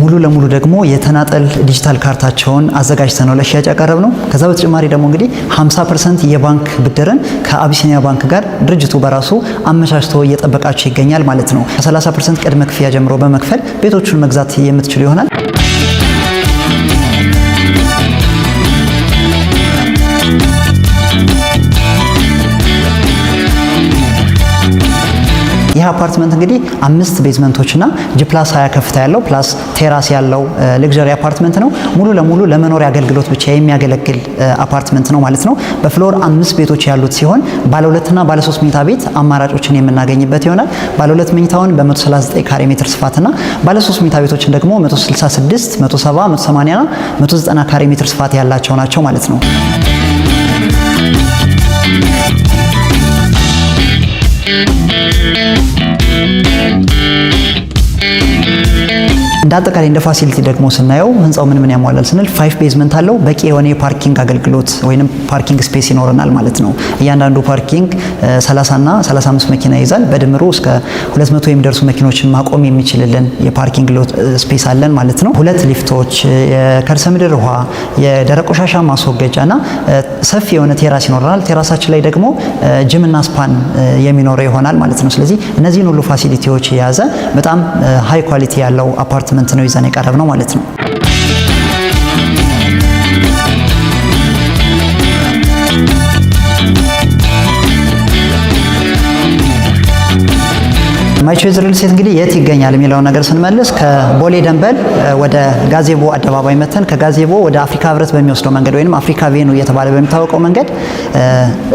ሙሉ ለሙሉ ደግሞ የተናጠል ዲጂታል ካርታቸውን አዘጋጅተን ነው ለሽያጭ ያቀረብነው። ከዛ በተጨማሪ ደግሞ እንግዲህ 50% የባንክ ብድርን ከአቢሲኒያ ባንክ ጋር ድርጅቱ በራሱ አመቻችቶ እየጠበቃቸው ይገኛል ማለት ነው። ከ30% ቅድመ ክፍያ ጀምሮ በመክፈል ቤቶቹን መግዛት የምትችሉ ይሆናል። ይህ አፓርትመንት እንግዲህ 5 ቤዝመንቶችና ጂ+20 ከፍታ ያለው ፕላስ ቴራስ ያለው ለግዠሪ አፓርትመንት ነው። ሙሉ ለሙሉ ለመኖሪያ አገልግሎት ብቻ የሚያገለግል አፓርትመንት ነው ማለት ነው። በፍሎር 5 ቤቶች ያሉት ሲሆን ባለ 2 እና ባለ 3 መኝታ ቤት አማራጮችን የምናገኝበት ይሆናል። ባለ 2 መኝታውን በ139 ካሬ ሜትር ስፋትና ባለ 3 መኝታ ቤቶችን ደግሞ 166፣ 170፣ 180 እና 190 ካሬ ሜትር ስፋት ያላቸው ናቸው ማለት ነው። እንደ አጠቃላይ እንደ ፋሲሊቲ ደግሞ ስናየው ህንጻው ምን ያሟላል ስንል 5 ቤዝመንት አለው። በቂ የሆነ የፓርኪንግ አገልግሎት ወይንም ፓርኪንግ ስፔስ ይኖረናል ማለት ነው። እያንዳንዱ ፓርኪንግ 30 እና 35 መኪና ይዛል። በድምሩ እስከ 200 የሚደርሱ መኪኖችን ማቆም የሚችልልን የፓርኪንግ ስፔስ አለን ማለት ነው። 2 ሊፍቶች፣ የከርሰ ምድር ውሃ፣ የደረቅ ቆሻሻ ማስወገጃና ሰፊ የሆነ ቴራስ ይኖረናል። ቴራሳችን ላይ ደግሞ ጂምና ስፓን የሚኖረው ይሆናል ማለት ነው። ስለዚህ እነዚህን ሁሉ ፋሲሊቲዎች የያዘ በጣም ሃይ ኳሊቲ ያለው አፓርትመንት ነው ይዘን የቀረብነው ማለት ነው። ማይ ቾይስ ሪል ስቴት እንግዲህ የት ይገኛል የሚለውን ነገር ስንመልስ ከቦሌ ደንበል ወደ ጋዜቦ አደባባይ መተን ከጋዜቦ ወደ አፍሪካ ህብረት በሚወስደው መንገድ ወይንም አፍሪካ ቬኑ እየተባለ በሚታወቀው መንገድ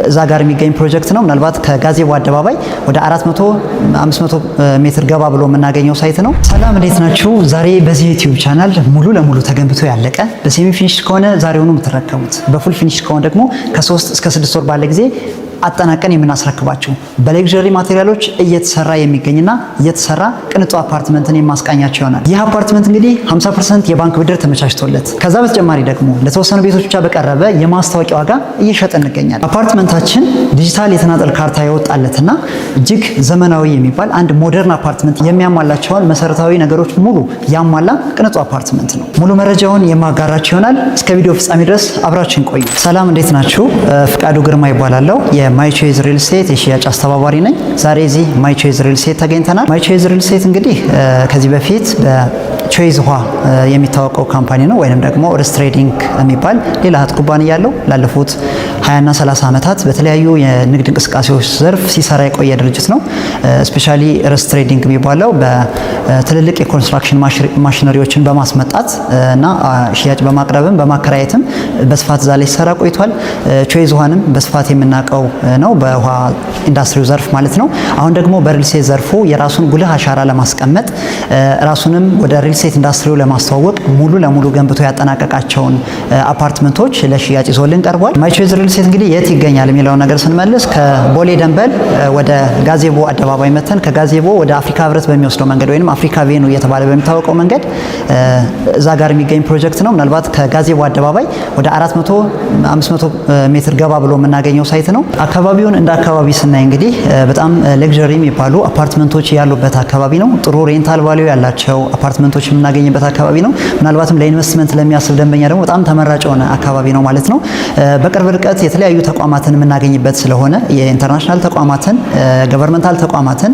እዛ ጋር የሚገኝ ፕሮጀክት ነው። ምናልባት ከጋዜቦ አደባባይ ወደ 400-500 ሜትር ገባ ብሎ የምናገኘው ሳይት ነው። ሰላም እንዴት ናችሁ? ዛሬ በዚህ ዩቲዩብ ቻናል ሙሉ ለሙሉ ተገንብቶ ያለቀ በሴሚ ፊኒሽ ከሆነ ዛሬውኑ የምትረከቡት፣ በፉል ፊኒሽ ከሆነ ደግሞ ከ3 እስከ 6 ወር ባለ ጊዜ አጠናቀን የምናስረክባችሁ በሌግዠሪ ማቴሪያሎች እየተሰራ የሚገኝና እየተሰራ ቅንጡ አፓርትመንትን የማስቃኛቸው ይሆናል። ይህ አፓርትመንት እንግዲህ 50% የባንክ ብድር ተመቻችቶለት ከዛ በተጨማሪ ደግሞ ለተወሰኑ ቤቶች ብቻ በቀረበ የማስታወቂያ ዋጋ እየሸጠ እንገኛለን። አፓርትመንታችን ዲጂታል የተናጠል ካርታ የወጣለትና እጅግ ዘመናዊ የሚባል አንድ ሞደርን አፓርትመንት የሚያሟላቸውን መሰረታዊ ነገሮች ሙሉ ያሟላ ቅንጡ አፓርትመንት ነው። ሙሉ መረጃውን የማጋራችሁ ይሆናል። እስከ ቪዲዮ ፍጻሜ ድረስ አብራችን ቆዩ። ሰላም እንዴት ናችሁ? ፍቃዱ ግርማ ይባላለው። ማይ ቾይስ ሪል ስቴት የሽያጭ አስተባባሪ ነኝ። ዛሬ እዚህ ማይ ቾይስ ሪል ስቴት ተገኝተናል። ማይ ቾይስ ሪል ስቴት እንግዲህ ከዚህ በፊት በቾይስ ውሃ የሚታወቀው ካምፓኒ ነው፣ ወይንም ደግሞ ርስ ትሬዲንግ የሚባል ሌላ እህት ኩባንያ ያለው ላለፉት 20 እና 30 ዓመታት በተለያዩ የንግድ እንቅስቃሴዎች ዘርፍ ሲሰራ የቆየ ድርጅት ነው። ስፔሻሊ ርስ ትሬዲንግ የሚባለው በትልልቅ የኮንስትራክሽን ማሽነሪዎችን በማስመጣት እና ሽያጭ በማቅረብም በማከራየትም በስፋት እዛ ላይ ሲሰራ ቆይቷል። ቾይስ ውሃንም በስፋት የምናውቀው ነው በውሃ ኢንዱስትሪው ዘርፍ ማለት ነው። አሁን ደግሞ በሪል ስቴት ዘርፉ የራሱን ጉልህ አሻራ ለማስቀመጥ ራሱንም ወደ ሪል ስቴት ኢንዱስትሪው ለማስተዋወቅ ሙሉ ለሙሉ ገንብቶ ያጠናቀቃቸውን አፓርትመንቶች ለሽያጭ ይዞልን ቀርቧል። ማይ ቾይስ ሪል ስቴት እንግዲህ የት ይገኛል የሚለውን ነገር ስንመልስ ከቦሌ ደንበል ወደ ጋዜቦ አደባባይ መተን ከጋዜቦ ወደ አፍሪካ ህብረት በሚወስደው መንገድ ወይንም አፍሪካ ቬኑ እየተባለ በሚታወቀው መንገድ እዛ ጋር የሚገኝ ፕሮጀክት ነው። ምናልባት ከጋዜቦ አደባባይ ወደ 400-500 ሜትር ገባ ብሎ የምናገኘው ሳይት ነው። አካባቢውን እንደ አካባቢ ስናይ እንግዲህ በጣም ሌግዠሪ የሚባሉ አፓርትመንቶች ያሉበት አካባቢ ነው። ጥሩ ሬንታል ቫልዩ ያላቸው አፓርትመንቶች የምናገኝበት አካባቢ ነው። ምናልባትም ለኢንቨስትመንት ለሚያስብ ደንበኛ ደግሞ በጣም ተመራጭ የሆነ አካባቢ ነው ማለት ነው። በቅርብ ርቀት የተለያዩ ተቋማትን የምናገኝበት ስለሆነ የኢንተርናሽናል ተቋማትን፣ ገቨርንመንታል ተቋማትን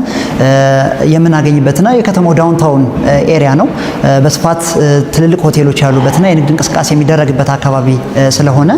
የምናገኝበትና የከተማው ዳውንታውን ኤሪያ ነው። በስፋት ትልልቅ ሆቴሎች ያሉበትና የንግድ እንቅስቃሴ የሚደረግበት አካባቢ ስለሆነ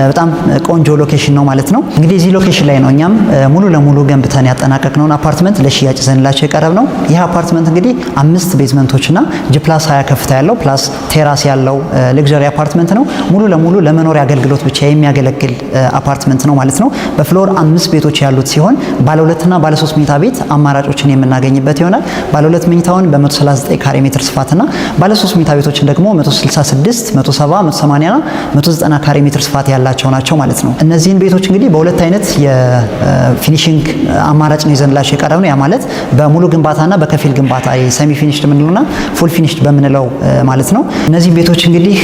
በጣም ቆንጆ ሎኬሽን ነው ማለት ነው። እንግዲህ እዚህ ሎኬሽን ላይ ነው እኛም ሙሉ ለሙሉ ገንብተን ያጠናቀቅነውን አፓርትመንት ለሽያጭ ይዘንላቸው የቀረብ ነው። ይህ አፓርትመንት እንግዲህ 5 ቤዝመንቶችና ጂ+20 ከፍታ ያለው ፕላስ ቴራስ ያለው ለግዠሪ አፓርትመንት ነው። ሙሉ ለሙሉ ለመኖሪያ አገልግሎት ብቻ የሚያገለግል አፓርትመንት ነው ማለት ነው። በፍሎር 5 ቤቶች ያሉት ሲሆን ባለ 2 እና ባለ 3 መኝታ ቤት አማራጮችን የምናገኝበት ይሆናል። ባለ 2 መኝታውን በ139 ካሬ ሜትር ስፋትና ባለ 3 መኝታ ቤቶችን ደግሞ 166፣ 170፣ 180 እና 190 ካሬ ሜትር ስፋት ስፋት ያላቸው ናቸው ማለት ነው። እነዚህን ቤቶች እንግዲህ በሁለት አይነት የፊኒሺንግ አማራጭ ነው ይዘንላቸው የቀረብነው። ያ ማለት በሙሉ ግንባታና በከፊል ግንባታ ሰሚ ፊኒሽድ የምንለውና ፉል ፊኒሽድ በምንለው ማለት ነው። እነዚህ ቤቶች እንግዲህ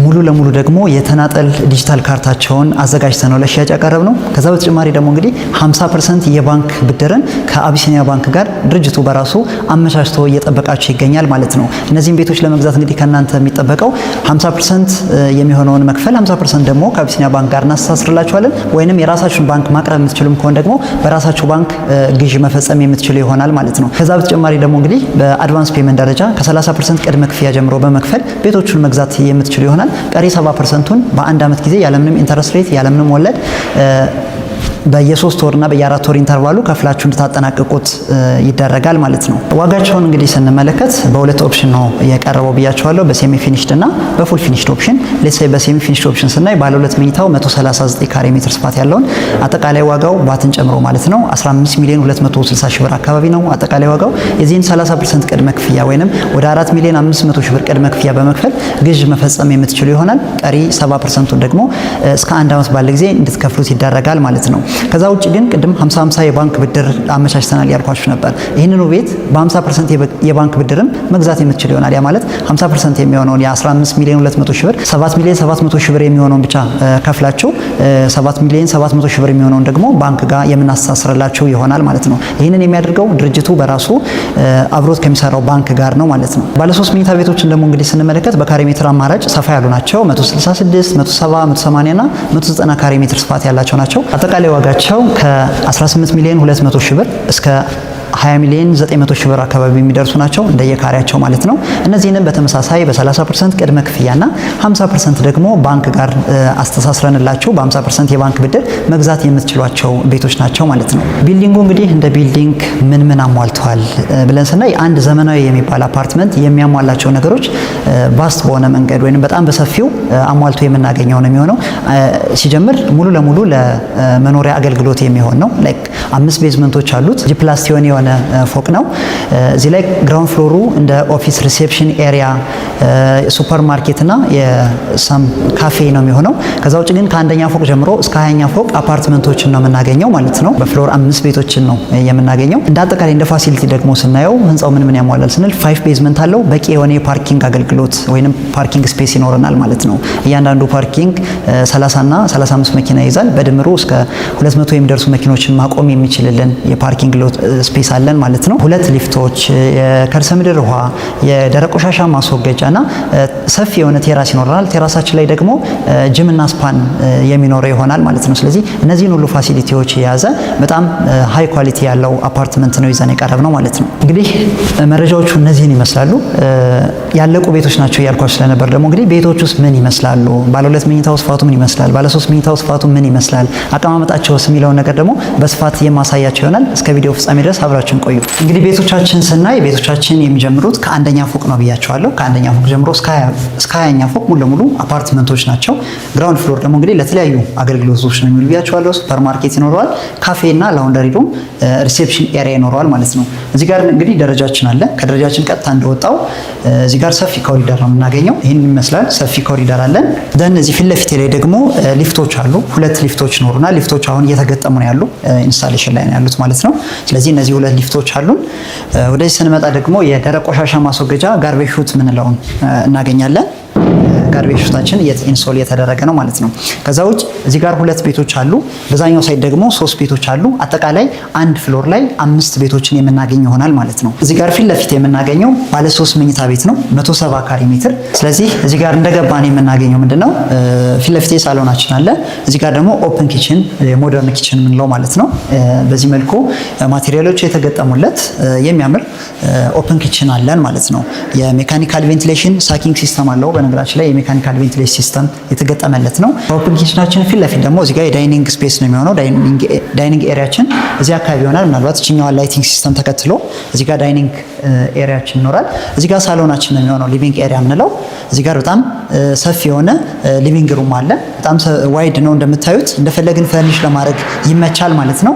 ሙሉ ለሙሉ ደግሞ የተናጠል ዲጂታል ካርታቸውን አዘጋጅተን ነው ለሽያጭ ያቀረብነው። ከዛ በተጨማሪ ደግሞ እንግዲህ 50% የባንክ ብድርን ከአቢሲኒያ ባንክ ጋር ድርጅቱ በራሱ አመቻችቶ እየጠበቃቸው ይገኛል ማለት ነው። እነዚህን ቤቶች ለመግዛት እንግዲህ ከናንተ የሚጠበቀው 50% የሚሆነውን መክፈል፣ 50% ደግሞ ከአቢሲኒያ ባንክ ጋር እናስተሳስርላችኋለን። ወይንም የራሳችሁን ባንክ ማቅረብ የምትችሉም ከሆነ ደግሞ በራሳችሁ ባንክ ግዢ መፈጸም የምትችሉ ይሆናል ማለት ነው። ከዛ በተጨማሪ ደግሞ እንግዲህ በአድቫንስ ፔመንት ደረጃ ከ30% ቅድመ ክፍያ ጀምሮ በመክፈል ቤቶቹን መግዛት የምትችሉ ይሆናል። ቀሪ 70%ን በአንድ ዓመት ጊዜ ያለምንም ኢንተረስት ሬት ያለምንም ወለድ በየ3 ወርና በየ4 ወር ኢንተርቫሉ ከፍላችሁ እንድታጠናቅቁት ይደረጋል ማለት ነው። ዋጋቸውን እንግዲህ ስንመለከት በሁለት ኦፕሽን ነው የቀረበው ብያቸዋለሁ፣ በሴሚ ፊኒሽድ እና በፉል ፊኒሽድ ኦፕሽን። ሌትስ በሴሚ ፊኒሽድ ኦፕሽን ስናይ ባለ 2 መኝታው 139 ካሬ ሜትር ስፋት ያለውን አጠቃላይ ዋጋው ባትን ጨምሮ ማለት ነው 15 ሚሊዮን 260 ሺህ ብር አካባቢ ነው አጠቃላይ ዋጋው። የዚህን 30% ቅድመ ክፍያ ወይንም ወደ 4 ሚሊዮን 500 ሺህ ብር ቅድመ ክፍያ በመክፈል ግዥ መፈጸም የምትችሉ ይሆናል። ቀሪ 70%ን ደግሞ እስከ 1 ዓመት ባለ ጊዜ እንድትከፍሉት ይደረጋል ማለት ነው። ከዛ ውጭ ግን ቅድም 50-50 የባንክ ብድር አመቻችተናል ያልኳችሁ ነበር። ይህንኑ ቤት በ50% የባንክ ብድርም መግዛት የምትችል ይሆናል። ያ ማለት 50% የሚሆነውን የ15 ሚሊዮን 200 ሺህ ብር 7 ሚሊዮን 700 ሺህ ብር የሚሆነውን ብቻ ከፍላችሁ 7 ሚሊዮን 700 ሺህ ብር የሚሆነውን ደግሞ ባንክ ጋር የምናስተሳስርላችሁ ይሆናል ማለት ነው። ይህንን የሚያደርገው ድርጅቱ በራሱ አብሮት ከሚሰራው ባንክ ጋር ነው ማለት ነው። ባለ 3 መኝታ ቤቶችን ደግሞ እንግዲህ ስንመለከት በካሬ ሜትር አማራጭ ሰፋ ያሉ ናቸው። 166፣ 170፣ 180 እና 190 ካሬ ሜትር ስፋት ያላቸው ናቸው። አጠቃላይ ዋጋቸው ከ18 ሚሊዮን 200 ሺህ ብር እስከ 20 ሚሊዮን 900 ሺህ ብር አካባቢ የሚደርሱ ናቸው እንደየካሬያቸው ማለት ነው። እነዚህንም በተመሳሳይ በ30% ቅድመ ክፍያና 50% ደግሞ ባንክ ጋር አስተሳስረንላችሁ በ50% የባንክ ብድር መግዛት የምትችሏቸው ቤቶች ናቸው ማለት ነው። ቢልዲንጉ እንግዲህ እንደ ቢልዲንግ ምን አሟልተዋል ብለን ስናይ አንድ ዘመናዊ የሚባል አፓርትመንት የሚያሟላቸው ነገሮች ቫስት በሆነ መንገድ ወይም በጣም በሰፊው አሟልቶ የምናገኘው ነው የሚሆነው። ሲጀምር ሙሉ ለሙሉ ለመኖሪያ አገልግሎት የሚሆን ነው። ላይክ 5 ቤዝመንቶች አሉት። ጂ+ የሆነ ፎቅ ነው። እዚህ ላይ ግራውንድ ፍሎሩ እንደ ኦፊስ ሪሴፕሽን ኤሪያ፣ ሱፐር ማርኬት እና የሳም ካፌ ነው የሚሆነው። ከዛ ውጭ ግን ከአንደኛ ፎቅ ጀምሮ እስከ 20ኛ ፎቅ አፓርትመንቶችን ነው የምናገኘው ማለት ነው። በፍሎር 5 ቤቶችን ነው የምናገኘው። እንደ አጠቃላይ እንደ ፋሲሊቲ ደግሞ ስናየው ህንጻው ምን ያሟላል ስንል 5 ቤዝመንት አለው። በቂ የሆነ የፓርኪንግ አገልግሎት ወይንም ፓርኪንግ ስፔስ ይኖረናል ማለት ነው። እያንዳንዱ ፓርኪንግ 30 እና 35 መኪና ይይዛል። በድምሩ እስከ 200 የሚደርሱ መኪኖችን ማቆም የሚችልልን የፓርኪንግ ስፔስ አለን ማለት ነው። 2 ሊፍቶች፣ የከርሰ ምድር ውሃ፣ የደረቅ ቆሻሻ ማስወገጃና ሰፊ የሆነ ቴራስ ይኖረናል። ቴራሳችን ላይ ደግሞ ጅምና ስፓን የሚኖረው ይሆናል ማለት ነው። ስለዚህ እነዚህን ሁሉ ፋሲሊቲዎች የያዘ በጣም ሃይ ኳሊቲ ያለው አፓርትመንት ነው ይዘን የቀረብ ነው ማለት ነው። እንግዲህ መረጃዎቹ እነዚህን ይመስላሉ። ያለቁ ቤቶች ናቸው እያልኳችሁ ስለነበር ደግሞ እንግዲህ ቤቶች ውስጥ ምን ይመስላሉ፣ ባለ 2 መኝታው ስፋቱ ምን ይመስላል፣ ባለ 3 መኝታው ስፋቱ ምን ይመስላል፣ አቀማመጣቸውስ የሚለውን ነገር ደግሞ በስፋት የማሳያቸው ይሆናል። እስከ ቪዲዮ ፍጻሜ ድረስ አብራችን ቆዩ። እንግዲህ ቤቶቻችን ስናይ ቤቶቻችን የሚጀምሩት ከአንደኛ ፎቅ ነው ብያቸዋለሁ። ከአንደኛ ፎቅ ጀምሮ እስከ 20ኛ ፎቅ ሙሉ ለሙሉ አፓርትመንቶች ናቸው። ግራውንድ ፍሎር ደግሞ እንግዲህ ለተለያዩ አገልግሎቶች ነው የሚሉ ብያቸዋለሁ። ሱፐር ማርኬት ይኖረዋል፣ ካፌ እና ላውንደሪ ሩም፣ ሪሴፕሽን ኤሪያ ይኖረዋል ማለት ነው። እዚህ ጋር እንግዲህ ደረጃችን አለ። ከደረጃችን ቀጥታ እንደወጣው እዚህ ጋር ሰፊ ኮሪደር ነው የምናገኘው። ይህን ይመስላል። ሰፊ ኮሪደር አለን። ደን እዚህ ፊት ለፊት ላይ ደግሞ ሊፍቶች አሉ። 2 ሊፍቶች ይኖሩና ሊፍቶች አሁን እየተገጠሙ ነው ያሉ፣ ኢንስታሌሽን ላይ ነው ያሉት ማለት ነው። ስለዚህ እነዚህ 2 ሊፍቶች አሉን። ወደዚህ ስንመጣ ደግሞ የደረቅ ቆሻሻ ማስወገጃ ጋርቤጅ ሹት ምንለውን እናገኛለን። ጋርቤጅ ሹታችን ኢንስቶል የተደረገ ነው ማለት ነው። ከዛ ውጭ እዚህ ጋር 2 ቤቶች አሉ። በዛኛው ሳይድ ደግሞ 3 ቤቶች አሉ። አጠቃላይ አንድ ፍሎር ላይ 5 ቤቶችን የምናገኝ ይሆናል ማለት ነው። እዚህ ጋር ፊት ለፊት የምናገኘው ባለ 3 መኝታ ቤት ነው 170 ካሬ ሜትር። ስለዚህ እዚህ ጋር እንደገባን የምናገኘው ምንድነው ፊት ለፊት ሳሎናችን አለ። እዚህ ጋር ደግሞ ኦፕን ኪችን ሞደርን ኪችን ምንለው ማለት ነው። በዚህ መልኩ ማቴሪያሎች የተገጠሙለት የሚያምር ኦፕን ኪችን አለን ማለት ነው። የሜካኒካል ቬንቲሌሽን ሳኪንግ ሲስተም አለው። በነገራችን ላይ የሜካኒካል ቬንቲሌሽን ሲስተም የተገጠመለት ነው። ኦፕን ኪችናችን ፊት ለፊት ደግሞ እዚህ ጋር የዳይኒንግ ስፔስ ነው የሚሆነው። ዳይኒንግ ኤሪያችን እዚህ አካባቢ ይሆናል። ምናልባት እችኛዋ ላይቲንግ ሲስተም ተከትሎ እዚህ ጋር ዳይኒንግ ኤሪያችን ይኖራል። እዚህ ጋር ሳሎናችን ነው የሚሆነው፣ ሊቪንግ ኤሪያ የምንለው። እዚህ ጋር በጣም ሰፊ የሆነ ሊቪንግ ሩም አለ። በጣም ዋይድ ነው እንደምታዩት፣ እንደፈለግን ፈርኒሽ ለማድረግ ይመቻል ማለት ነው።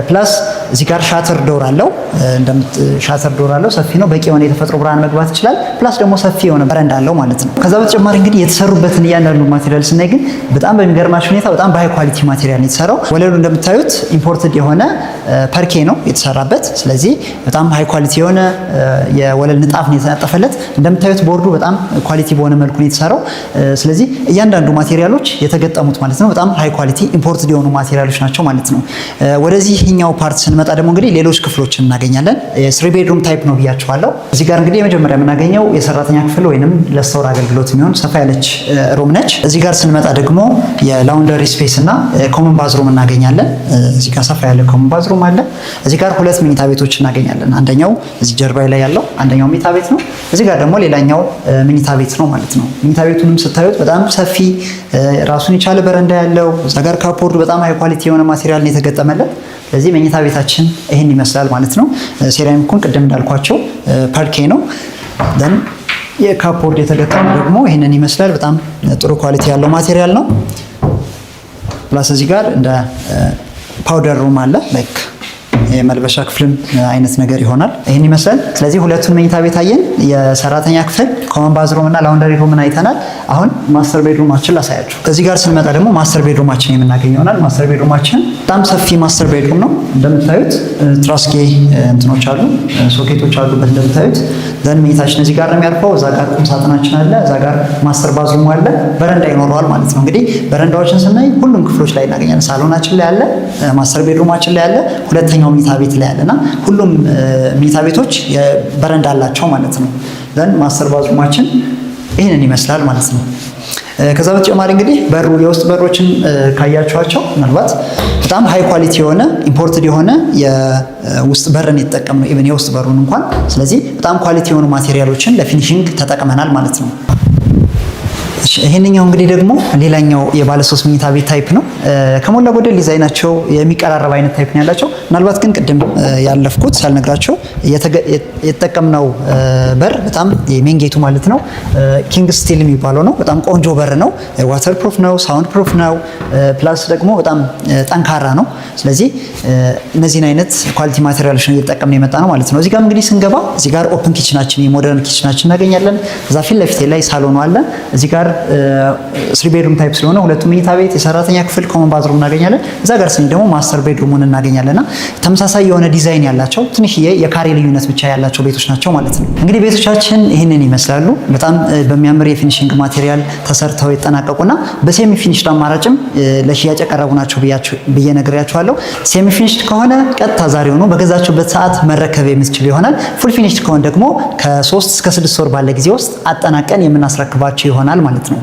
ፕላስ እዚህ ጋር ሻተር ዶር አለው። ሻተር ዶር አለው፣ ሰፊ ነው። በቂ የሆነ የተፈጥሮ ብርሃን መግባት ይችላል። ፕላስ ደግሞ ሰፊ የሆነ በረንዳ አለው ማለት ነው። ከዛ በተጨማሪ እንግዲህ የተሰሩበትን እያንዳንዱ ማቴሪያል ስናይ ግን በጣም በሚገርማችሁ ሁኔታ በጣም በሃይ ኳሊቲ ማቴሪያል ነው የተሰራው። ወለሉ እንደምታዩት ኢምፖርትድ የሆነ ፐርኬ ነው የተሰራበት። ስለዚህ በጣም ሃይ ኳሊቲ የሆነ የወለል ንጣፍ ነው የተነጠፈለት። እንደምታዩት ቦርዱ በጣም ኳሊቲ በሆነ መልኩ ነው የተሰራው። ስለዚህ እያንዳንዱ ማቴሪያሎች የተገጠሙት ማለት ነው በጣም ሃይ ኳሊቲ ኢምፖርትድ የሆኑ ማቴሪያሎች ናቸው ማለት ነው። ወደዚህኛው ፓርት ስንመጣ ደግሞ እንግዲህ ሌሎች ክፍሎችን እናገኛለን። የስሪ ቤድሩም ታይፕ ነው ብያቸዋለሁ። እዚህ ጋር እንግዲህ የመጀመሪያ የምናገኘው የሰራተኛ ክፍል ወይንም ለስቶር አገልግሎት የሚሆን ሰፋ ያለች ሩም ነች። እዚህ ጋር ስንመጣ ደግሞ የላውንደሪ ስፔስ እና ኮመን ባዝሩም እናገኛለን። እዚህ ጋር ሰፋ ያለ ኮመን ባዝሩም አለ። እዚህ ጋር ሁለት መኝታ ቤቶች እናገኛለን። አንደኛው እዚህ ጀርባ ላይ ያለው አንደኛው መኝታ ቤት ነው። እዚህ ጋር ደግሞ ሌላኛው መኝታ ቤት ነው ማለት ነው። መኝታ ቤቱንም ስታዩት በጣም ሰፊ ራሱን የቻለ በረንዳ ያለው፣ እዛ ጋር ካፖርዱ በጣም ሃይ ኳሊቲ የሆነ ማቴሪያል ነው የተገጠመለት። ስለዚህ መኝታ ቤታችን ይህን ይመስላል ማለት ነው። ሴራሚኩን ቅድም እንዳልኳቸው ፐርኬ ነው። ደን የካፖርድ የተገጠመ ደግሞ ይህንን ይመስላል። በጣም ጥሩ ኳሊቲ ያለው ማቴሪያል ነው። ፕላስ እዚህ ጋር እንደ ፓውደር ሩም አለ ላይክ የመልበሻ ክፍልም አይነት ነገር ይሆናል። ይህን ይመስላል። ስለዚህ ሁለቱን መኝታ ቤት አየን። የሰራተኛ ክፍል ኮመን ባዝሩም እና ላውንደሪ ሩምን አይተናል። አሁን ማስተር ቤድሩማችን ላሳያችሁ። እዚህ ጋር ስንመጣ ደግሞ ማስተር ቤድሩማችን የምናገኘው ይሆናል። ማስተር ቤድሩማችን በጣም ሰፊ ማስተር ቤድሩም ነው። እንደምታዩት ትራስጌ እንትኖች አሉ፣ ሶኬቶች አሉበት እንደምታዩት። ዘን መኝታችን እዚህ ጋር ነው የሚያርፈው። እዛ ጋር ቁም ሳጥናችን አለ። እዛ ጋር ማስተር ባዝሩም አለ። በረንዳ ይኖረዋል ማለት ነው። እንግዲህ በረንዳዎችን ስናይ ሁሉም ክፍሎች ላይ እናገኛለን። ሳሎናችን ላይ አለ፣ ማስተር ቤድሩማችን ላይ አለ፣ ሁለተኛው መኝታ ቤት ላይ አለና ሁሉም መኝታ ቤቶች በረንዳ አላቸው ማለት ነው። ዘን ማስተር ባዝሩማችን ይህንን ይመስላል ማለት ነው። ከዛ በተጨማሪ እንግዲህ የውስጥ በሮችን ካያችኋቸው ምናልባት በጣም ሃይ ኳሊቲ የሆነ ኢምፖርትድ የሆነ የውስጥ በርን የተጠቀምነው ኢቭን የውስጥ በሩን እንኳን። ስለዚህ በጣም ኳሊቲ የሆኑ ማቴሪያሎችን ለፊኒሺንግ ተጠቅመናል ማለት ነው። ይሄንኛው እንግዲህ ደግሞ ሌላኛው የባለ 3 መኝታ ቤት ታይፕ ነው። ከሞላ ጎደል ዲዛይናቸው የሚቀራረብ አይነት ታይፕ ነው ያላቸው። ምናልባት ግን ቅድም ያለፍኩት ሳልነግራቸው የተጠቀምነው በር በጣም የሜን ጌቱ ማለት ነው ኪንግ ስቲል የሚባለው ነው። በጣም ቆንጆ በር ነው። ዋተር ፕሩፍ ነው፣ ሳውንድ ፕሩፍ ነው። ፕላስ ደግሞ በጣም ጠንካራ ነው። ስለዚህ እነዚህን አይነት ኳሊቲ ማቴሪያሎች ነው እየተጠቀምን የመጣ ነው ማለት ነው። እዚህ ጋር እንግዲህ ስንገባ እዚህ ጋር ኦፕን ኪችናችን የሞደርን ኪችናችን እናገኛለን። ከዛ ፊት ለፊት ላይ ሳሎኑ አለ። እዚህ ጋር ስሪ ቤድሩም ታይፕ ስለሆነ ሁለቱ መኝታ ቤት፣ የሰራተኛ ክፍል፣ ኮመን ባዝሩም እናገኛለን። እዛ ጋር ስንሄድ ደግሞ ማስተር ቤድሩሙን እናገኛለንና ተመሳሳይ የሆነ ዲዛይን ያላቸው ትንሽዬ የካሬ ልዩነት ብቻ ያላቸው ቤቶች ናቸው ማለት ነው። እንግዲህ ቤቶቻችን ይህንን ይመስላሉ። በጣም በሚያምር የፊኒሽንግ ማቴሪያል ተሰርተው የተጠናቀቁና በሴሚ ፊኒሽድ አማራጭም ለሽያጭ የቀረቡ ናቸው ብዬ ነግሬያችኋለሁ። ሴሚ ፊኒሽድ ከሆነ ቀጥታ ዛሬውኑ በገዛችሁበት ሰዓት መረከብ የምትችሉ ይሆናል። ፉል ፊኒሽድ ከሆነ ደግሞ ከ3 እስከ 6 ወር ባለ ጊዜ ውስጥ አጠናቀን የምናስረክባቸው ይሆናል ማለት ነው።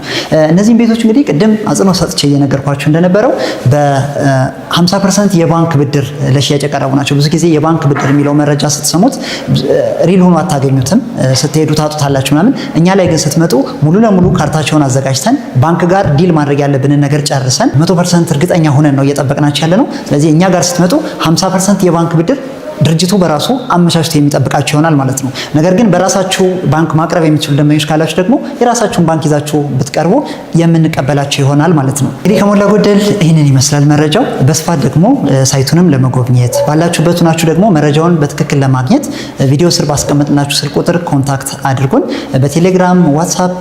እነዚህን ቤቶች እንግዲህ ቅድም አጽንኦት ሰጥቼ እየነገርኳችሁ እንደነበረው በ50% የባንክ ብድር ለሽያጭ የቀረቡ ናቸው። ብዙ ጊዜ የባንክ ብድር የሚለው መረጃ ስትሰሙት ሪል ሆኖ አታገኙትም፣ ስትሄዱ ታጡታላችሁ ምናምን። እኛ ላይ ግን ስትመጡ ሙሉ ለሙሉ ካርታቸውን አዘጋጅተን ባንክ ጋር ዲል ማድረግ ያለብንን ነገር ጨርሰን 100% እርግጠኛ ሆነን ነው እየጠበቅናቸው ያለ ነው። ስለዚህ እኛ ጋር ስትመጡ 50% የባንክ ብድር ድርጅቱ በራሱ አመቻችቶ የሚጠብቃቸው ይሆናል ማለት ነው። ነገር ግን በራሳችሁ ባንክ ማቅረብ የሚችሉ ደንበኞች ካላችሁ ደግሞ የራሳችሁን ባንክ ይዛችሁ ብትቀርቡ የምንቀበላቸው ይሆናል ማለት ነው። እንግዲህ ከሞላ ጎደል ይህንን ይመስላል መረጃው። በስፋት ደግሞ ሳይቱንም ለመጎብኘት ባላችሁበት ሆናችሁ ደግሞ መረጃውን በትክክል ለማግኘት ቪዲዮ ስር ባስቀመጥላችሁ ስልክ ቁጥር ኮንታክት አድርጉን። በቴሌግራም ዋትሳፕ፣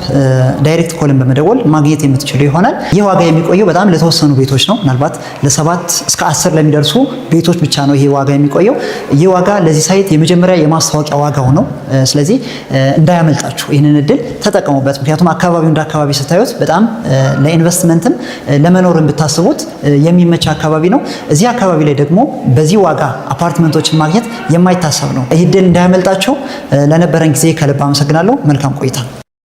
ዳይሬክት ኮልን በመደወል ማግኘት የምትችሉ ይሆናል። ይህ ዋጋ የሚቆየው በጣም ለተወሰኑ ቤቶች ነው። ምናልባት ለ7 እስከ 10 ለሚደርሱ ቤቶች ብቻ ነው ይሄ ዋጋ የሚቆየው። ይህ ዋጋ ለዚህ ሳይት የመጀመሪያ የማስታወቂያ ዋጋው ነው። ስለዚህ እንዳያመልጣችሁ ይህንን እድል ተጠቀሙበት። ምክንያቱም አካባቢው እንደ አካባቢ ስታዩት በጣም ለኢንቨስትመንትም ለመኖርም ብታስቡት የሚመች አካባቢ ነው። እዚህ አካባቢ ላይ ደግሞ በዚህ ዋጋ አፓርትመንቶችን ማግኘት የማይታሰብ ነው። ይህ እድል እንዳያመልጣችሁ። ለነበረን ጊዜ ከልብ አመሰግናለሁ። መልካም ቆይታ